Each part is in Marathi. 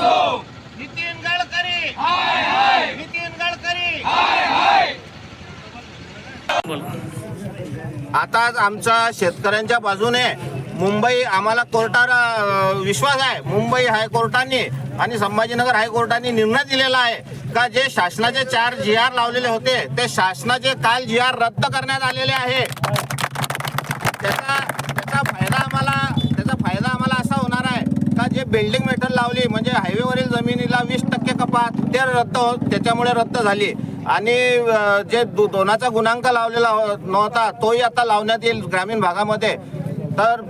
नितीन गडकरी नितीन गडकरी आता आमचा शेतकऱ्यांच्या बाजूने मुंबई आम्हाला कोर्टावर विश्वास आहे. मुंबई हायकोर्टाने आणि संभाजीनगर हायकोर्टाने निर्णय दिलेला आहे का जे शासनाचे 4 GR लावलेले होते ते शासनाचे काल GR रद्द करण्यात आलेले आहे. त्याचा फायदा आम्हाला असा होणार आहे का जे बिल्डिंग मेटल लावली म्हणजे हायवेवरील जमिनीला 20% कपात ते त्याच्यामुळे रद्द झाली आणि जे दोनाचा गुणांक लावलेला नव्हता तोही आता लावण्यात येईल ग्रामीण भागामध्ये. तर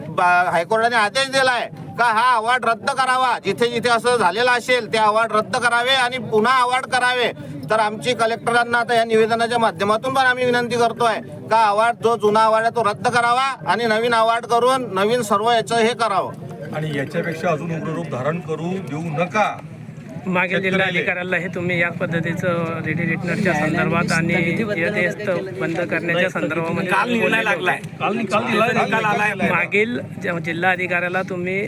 हायकोर्टाने आदेश दिलाय का हा अवॉर्ड रद्द करावा. जिथे जिथे असं झालेलं असेल ते अवॉर्ड रद्द करावे आणि पुन्हा अवॉर्ड करावे. तर आमची कलेक्टरांना आता या निवेदनाच्या माध्यमातून पण आम्ही विनंती करतोय का अवॉर्ड जो जुना अवॉर्ड आहे तो रद्द करावा आणि नवीन अवॉर्ड करून नवीन सर्व याचं हे करावं आणि याच्यापेक्षा अजून उग्ररूप धारण करू देऊ नका. मागील जिल्हाधिकाऱ्याला हे तुम्ही या पद्धतीचं रेडी रिटनरच्या संदर्भात आणि यथेस्त बंद करण्याच्या संदर्भामध्ये मागील जिल्हाधिकाऱ्याला तुम्ही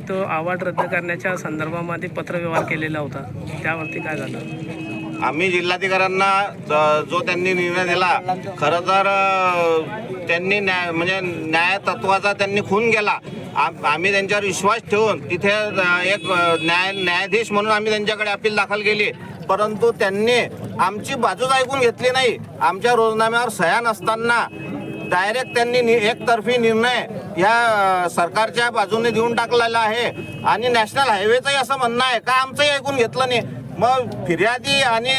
तो अवॉर्ड रद्द करण्याच्या संदर्भामध्ये पत्रव्यवहार केलेला होता, त्यावरती काय झालं? आम्ही जिल्हाधिकाऱ्यांना जो त्यांनी निर्णय दिला खरं तर त्यांनी न्याय तत्वाचा त्यांनी खून केला. आम्ही त्यांच्यावर विश्वास ठेवून तिथे एक न्यायाधीश म्हणून आम्ही त्यांच्याकडे अपील दाखल केली, परंतु त्यांनी आमची बाजूच ऐकून घेतली नाही. आमच्या रोजनाम्यावर सह्या नसताना डायरेक्ट त्यांनी एकतर्फी निर्णय ह्या सरकारच्या बाजूने देऊन टाकलेला आहे. आणि नॅशनल हायवेचंही असं म्हणणं आहे का आमचंही ऐकून घेतलं नाही. मग फिर्यादी आणि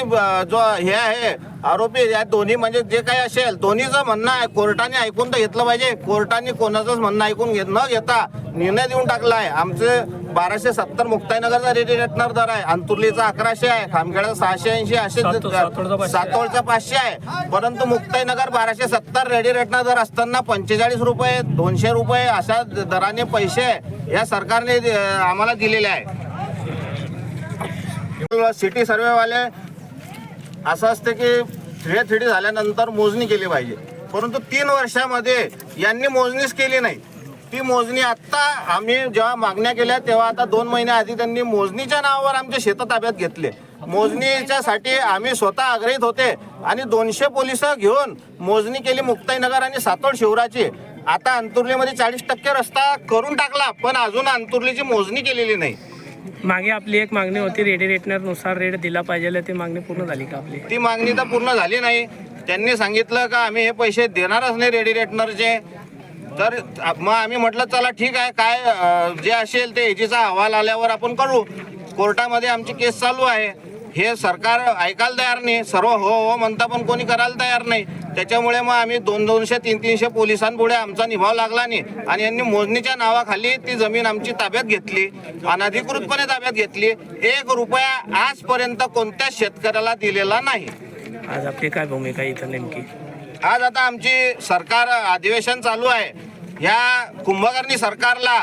जो हे आहे आरोपी या दोन्ही म्हणजे जे काही असेल दोन्हीचं म्हणणं आहे कोर्टाने ऐकून तर घेतलं पाहिजे. कोर्टाने कोणाचंच म्हणणं ऐकून न घेता निर्णय देऊन टाकला आहे. आमचे 1270 मुक्ताईनगरचा रेडी रिटनर दर आहे, अंतुर्लीचा 1100 आहे, खामखेडचा 680 असे सातोळचा 500 आहे. परंतु मुक्ताईनगर 1270 रेडी रिटनर दर असताना 45 रुपये 200 रुपये अशा दराने पैसे या सरकारने आम्हाला दिलेले आहे. सिटी सर्वेवाले असं असते की 3D झाल्यानंतर मोजणी केली पाहिजे, परंतु 3 वर्षामध्ये यांनी मोजणीच केली नाही. ती मोजणी आत्ता आम्ही जेव्हा मागण्या केल्या तेव्हा आता 2 महिन्याआधी त्यांनी मोजणीच्या नावावर आमचे शेत ताब्यात घेतले. मोजणीच्यासाठी आम्ही स्वतः आग्रहित होते आणि 200 पोलिस घेऊन मोजणी केली मुक्ताईनगर आणि सातोड शिवराची. आता अंतुर्लीमध्ये 40% रस्ता करून टाकला पण अजून अंतुर्लीची मोजणी केलेली नाही. मागे आपली एक मागणी होती रेडी रिटनर नुसार रेट दिला पाहिजे, ती मागणी पूर्ण झाली का आपली? ती मागणी तर पूर्ण झाली नाही. त्यांनी सांगितलं का आम्ही हे पैसे देणारच नाही रेडी रिटनरचे. तर मग आम्ही म्हटलं चला ठीक आहे, काय जे असेल ते एजीचा अहवाल आल्यावर आपण करू. कोर्टामध्ये आमची केस चालू आहे. हे सरकार ऐकायला तयार नाही, सर्व हो म्हणता पण कोणी करायला तयार नाही. त्याच्यामुळे मग आम्ही 200-300 पोलिसांपुढे आमचा निभाव लागला नाही आणि यांनी मोजणीच्या नावाखाली ती जमीन आमची ताब्यात घेतली, अनधिकृतपणे ताब्यात घेतली. 1 रुपया आजपर्यंत कोणत्याच शेतकऱ्याला दिलेला नाही. आज आपली काय भूमिका इथं नेमकी? आज आता आमची सरकार अधिवेशन चालू आहे. ह्या कुंभकर्णी सरकारला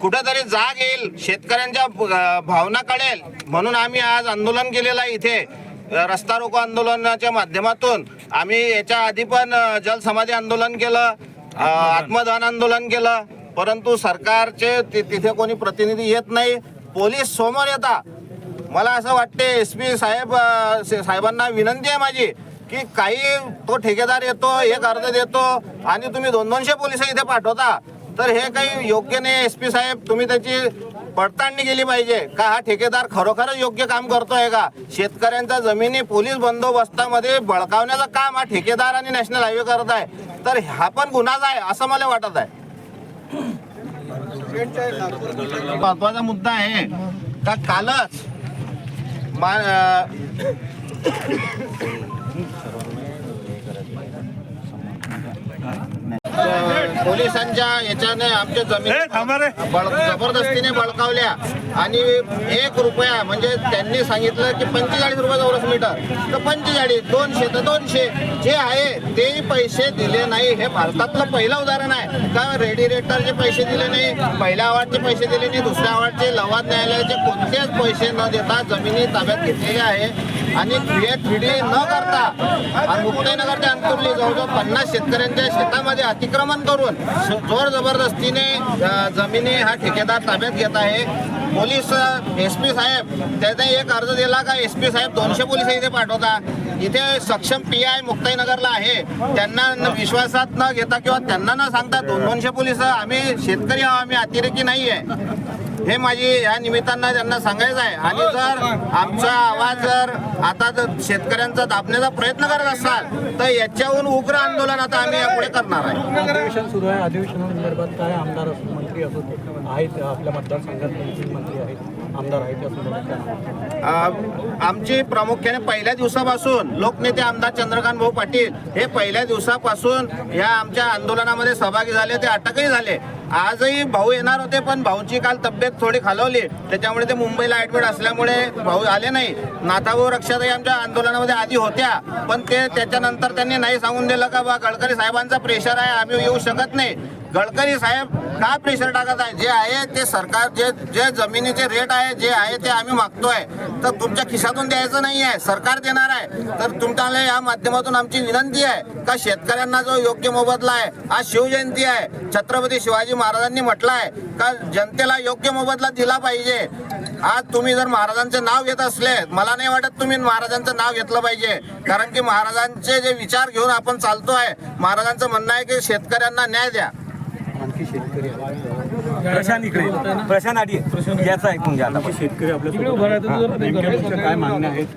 कुठेतरी जाग येईल, शेतकऱ्यांच्या भावना कळेल म्हणून आम्ही आज आंदोलन केलेलं आहे. इथे रस्ता रोको आंदोलनाच्या माध्यमातून आम्ही याच्या आधी पण जलसमाधी आंदोलन केलं, आत्मदहन आंदोलन केलं, परंतु सरकारचे तिथे कोणी प्रतिनिधी येत नाही. पोलीस समोर येतात. मला असं वाटते SP साहेबांना विनंती आहे माझी की काही तो ठेकेदार येतो, एक अर्ज देतो आणि तुम्ही 200 पोलिस इथे पाठवता, तर हे काही योग्य नाही. SP साहेब तुम्ही त्याची पडताळणी केली पाहिजे का हा ठेकेदार खरोखरच योग्य काम करतोय का. शेतकऱ्यांच्या जमिनी पोलीस बंदोबस्तामध्ये बळकावण्याचं काम हा ठेकेदार आणि नॅशनल हायवे करत आहे, तर हा पण गुन्हाच आहे असं मला वाटत आहे. महत्वाचा मुद्दा आहे का कालच पोलिसांच्या याच्याने आमच्या जमिनी जबरदस्तीने बळकावल्या आणि 1 रुपया म्हणजे त्यांनी सांगितलं की 45 रुपये चौरस मीटर, तर 45, 200 तर 200 जे आहे तेही पैसे दिले नाही. हे भारतातलं पहिलं उदाहरण आहे का रेडी रिटनरचे पैसे दिले नाही, पहिल्या अवॉर्डचे पैसे दिले नाही, दुसऱ्या अवॉर्डचे लवाद न्यायालयाचे कोणतेच पैसे न देता जमिनी ताब्यात घेतलेल्या आहे. आणि 3D न करता आणि मुक्ताईनगरच्या अंतुर्ली जवळजवळ 50 शेतकऱ्यांच्या शेतामध्ये अतिक्रमण करून जोर जबरदस्तीने जमिनी हा ठेकेदार ताब्यात घेत आहे. पोलीस SP साहेब त्याने एक अर्ज दिला का SP साहेब 200 पोलीस इथे पाठवता. इथे सक्षम PI मुक्ताईनगरला आहे, त्यांना विश्वासात न घेता किंवा त्यांना न सांगता 200 पोलीस आम्ही शेतकरी आहोत, आम्ही अतिरेकी नाही आहे, हे माझी या निमित्तानं त्यांना सांगायचं आहे. आणि जर आमचा आवाज जर आता जर शेतकऱ्यांचा दाबण्याचा प्रयत्न करत असाल तर याच्याहून उग्र आंदोलन आता आम्ही यापुढे करणार आहे. अधिवेशन सुरू आहे. अधिवेशनासंदर्भात काय आमदार असो मंत्री असो आहेत आपल्या मतदारसंघात मंत्री आहेत आमदार आहेत त्या संदर्भात आमची प्रामुख्याने पहिल्या दिवसापासून लोकनेते आमदार चंद्रकांत भाऊ पाटील हे पहिल्या दिवसापासून ह्या आमच्या आंदोलनामध्ये सहभागी झाले, ते अटकही झाले. आजही भाऊ येणार होते पण भाऊची काल तब्येत थोडी खालावली, त्याच्यामुळे ते मुंबईला ऍडमिट असल्यामुळे भाऊ आले नाही. नाथाभाऊ रक्षाताई आमच्या आंदोलनामध्ये आधी होत्या, पण ते त्याच्यानंतर त्यांनी नाही सांगून दिलं का बा गडकरी साहेबांचा प्रेशर आहे, आम्ही येऊ शकत नाही. गडकरी साहेब का प्रेशर टाकत आहे? जे आहे ते सरकार जे जमिनीचे रेट आहे जे आहे ते आम्ही मागतोय, तर तुमच्या खिशातून द्यायचं नाही आहे, सरकार देणार आहे. तर तुमच्याला या माध्यमातून आमची विनंती आहे का शेतकऱ्यांना जो योग्य मोबदला आहे, आज शिवजयंती आहे, छत्रपती शिवाजी महाराजांनी म्हटलं आहे का जनतेला योग्य मोबदला दिला पाहिजे. आज तुम्ही जर महाराजांचे नाव घेत असले, मला नाही वाटत तुम्ही महाराजांचं नाव घेतलं पाहिजे, कारण की महाराजांचे जे विचार घेऊन आपण चालतोय, महाराजांचं म्हणणं आहे की शेतकऱ्यांना न्याय द्या. आणखी शेतकरी प्रशांत आधी याचं ऐकून घ्या. आता शेतकरी आपल्या काय मागण्या आहेत?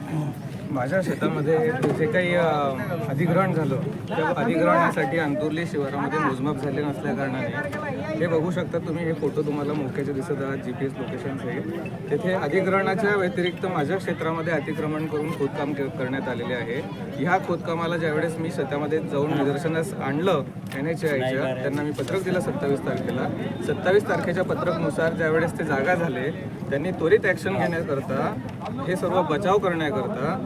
माझ्या शेतामध्ये जे काही अधिग्रहण झालं त्या अधिग्रहणासाठी अंतुर्ली शिवारामध्ये मोजमाप झाले नसल्या कारणाने हे बघू शकता तुम्ही, हे फोटो तुम्हाला मोक्याचे दिसत आहात, GPS लोकेशन सहित. तेथे अधिग्रहणाच्या व्यतिरिक्त माझ्या क्षेत्रामध्ये अतिक्रमण करून खोदकाम करण्यात आलेले आहे. ह्या खोदकामाला ज्यावेळेस मी शेतामध्ये जाऊन निदर्शनास आणलं NHAIच्या, त्यांना मी पत्रक दिलं 27 तारखेला. 27 तारखेच्या पत्रकनुसार ज्यावेळेस ते जागा झाले, त्यांनी त्वरित ॲक्शन घेण्याकरता, हे सर्व बचाव करण्याकरता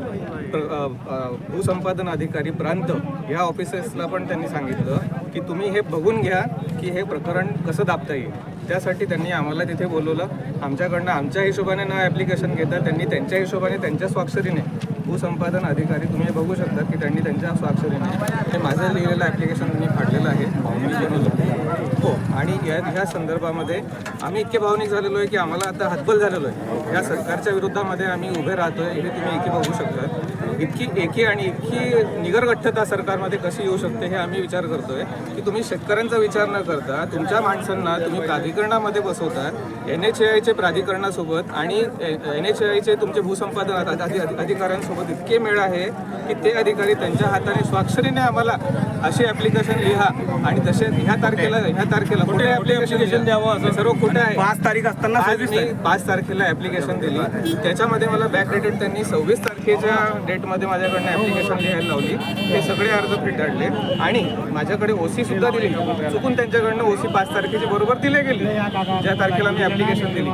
भूसंपादन अधिकारी प्रांत ह्या ऑफिसर्सला पण त्यांनी सांगितलं की तुम्ही हे बघून घ्या की हे प्रकरण कसं दाबता येईल. त्यासाठी त्यांनी आम्हाला तिथे बोलवलं. आमच्याकडनं आमच्या हिशोबाने न ॲप्लिकेशन घेता त्यांनी त्यांच्या हिशोबाने त्यांच्या स्वाक्षरीने, भूसंपादन अधिकारी तुम्ही बघू शकता की त्यांनी त्यांच्या स्वाक्षरीने ते माझं लिहिलेलं ॲप्लिकेशन त्यांनी फाडलेलं आहे. हो, आणि ह्या संदर्भामध्ये आम्ही इतके भावनिक झालेलो आहे की आम्हाला आता हतबल झालेलो आहे. या सरकारच्या विरोधामध्ये आम्ही उभे राहतोय, हे तुम्ही एकी बघू शकता. इतकी एकी आणि इतकी निगरगठ्ठता सरकारमध्ये कशी येऊ शकते हे आम्ही विचार करतोय की तुम्ही शेतकऱ्यांचा विचार न करता तुमच्या माणसांना तुम्ही प्राधिकरणामध्ये बसवता. NHAIचे प्राधिकरणासोबत आणि NHAIचे तुमचे भूसंपादन अधिकाऱ्यांसोबत इतके मेळ आहे की ते अधिकारी त्यांच्या हाताने स्वाक्षरीने आम्हाला असे ॲप्लिकेशन लिहा आणि तसे ह्या तारखेला कुठे ॲप्लिकेशन द्यावं असं सर्व कुठे आहे. 5 तारीख असताना आज मी 5 तारखेला ॲप्लिकेशन दिली, त्याच्यामध्ये मला बॅक डेटेड त्यांनी 26 तारखेच्या डेटमध्ये माझ्याकडनं ॲप्लिकेशन लिहायला लावली. हे सगळे अर्ज फेटाळले आणि माझ्याकडे OC सुद्धा दिली. चुकून त्यांच्याकडनं OC 5 तारखेची बरोबर दिले गेली ज्या तारखेला मी ॲप्लिकेशन दिली.